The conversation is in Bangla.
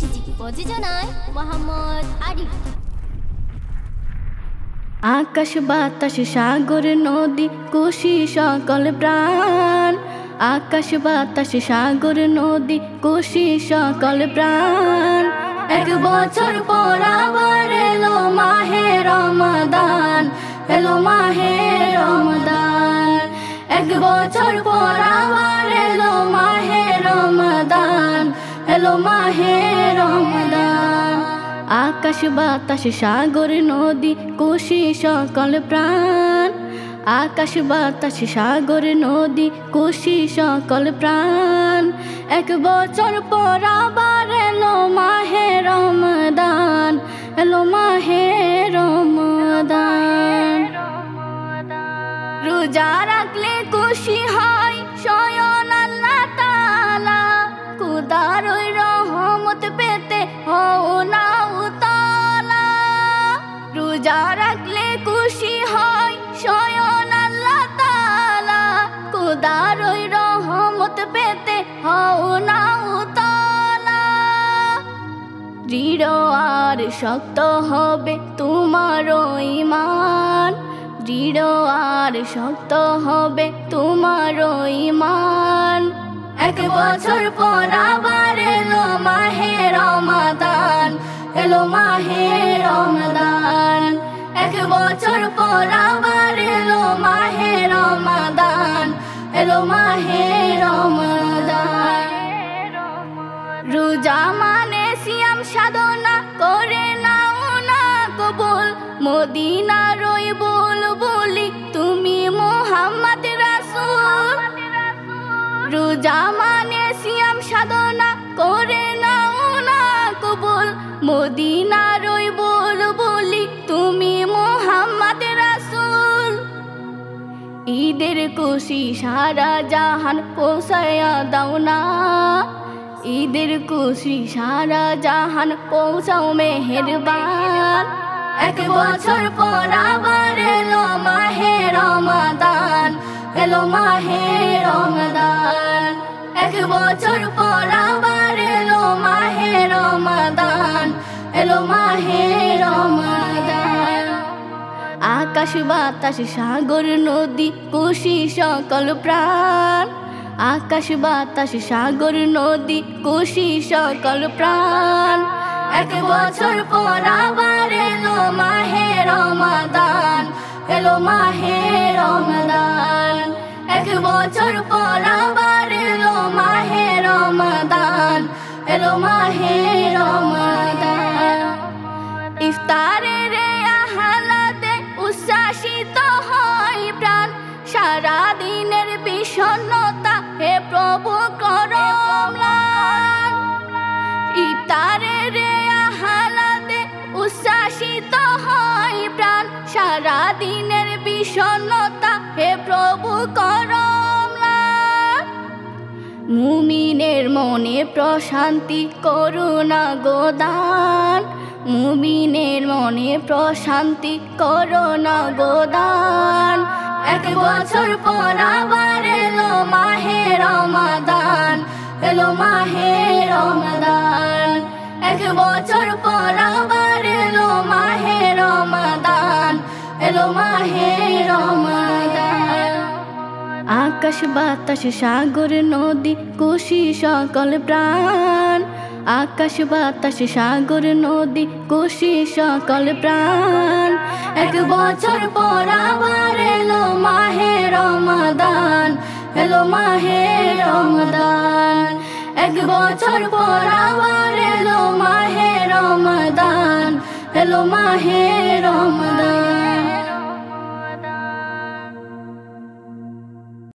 চিঠি প্রযোজনায় মোহাম্মদ আরিফ। আকাশ বাতাস সাগর নদী খুশি সকল প্রাণ, আকাশ বাতাস সাগর নদী খুশি সকল প্রাণ। এক বছর পর আবার এলো মাহে রমাদান, এলো মাহে রমাদান। এক বছর পর আবার এলো মাহে রমাদান, এলো মাহে রমাদান। আকাশ বাতাস সাগর নদী খুশি সকল প্রাণ, আকাশ বাতাস সাগর নদী খুশি সকল প্রাণ। এক বছর পর আবার এলো মাহে রমাদান, এলো মাহে রমাদান। রোজা রাখলে খুশি হয় স্বয়ং আল্লাহ তাআলা, খোদার ওই রহমত পেতে হও না উতলা। রোজা রাখলে খুশি হয় স্বয়ং আল্লাহ তাআলা, খোদার ওই রহমত পেতে হও না উতলা। দৃঢ় আর শক্ত হবে তোমার ঈমান, দৃঢ় আর শক্ত হবে তোমার ঈমান। এক বছর পর আবার এলো মাহে রমাদান, এলো মাহে রমাদান। এক বছর পর আবার এলো মাহে রমাদান, এলো মাহে রমাদান। রোজা মানে সিয়াম সাধনা করে নাও না কবুল, মদিনার ওই বুলবুলি তুমি মুহাম্মদ রাসূল। রোজা মানে সিয়াম সাধনা করে নাও না কবুল, মদিনার ওই বুলবুলি তুমি মুহাম্মদ রাসূল। ঈদের খুশি সারা জাহান পৌঁছায়া দাও না, ঈদের খুশি সারা জাহান পৌঁছাও মেহেরবান। এক বছর পর আবার এলো মাহে রমাদান, এলো মাহে রমাদান। এক বছর পর আবার এলো মাহে রমাদান, এলো মাহে রমাদান। আকাশ বাতাস সাগর নদী খুশি সকল প্রাণ, আকাশ বাতাস সাগর নদী খুশি সকল প্রাণ। এক বছর পর আবার এলো মাহে রমাদান, এলো মাহে রমাদান। এক বছর পর আবার এলো মাহে রমাদান, এলো মাহে রমাদান। ইফতারের আহ্লাদে উচ্ছ্বাসিত হয় প্রাণ, সারা দিনের বিষণ্ণতা হে প্রভু করো ম্লান। ইফতারের আহ্লাদে উচ্ছ্বাসিত হয় প্রাণ, সারা দিনের বিষণ্ণতা হে প্রভু করো ম্লান। মুমিনের মনে প্রশান্তি করুণা গোদান, মুমিনের মনে প্রশান্তি করুণা গোদান। এক বছর পর আবার এলো মাহে রমাদান, এলো মাহে রমাদান। এক বছর পর আবার এলো মাহে রমাদান, এলো মাহে রমাদান। আকাশ বাতাস সাগর নদী খুশি সকল প্রাণ, আকাশ বাতাস সাগর নদী খুশি সকল প্রাণ। এক বছর পর আবার এলো মাহে রমাদান, এলো মাহে রমাদান। এক বছর পর আবার এলো মাহে রমাদান, এলো মাহে রমাদান।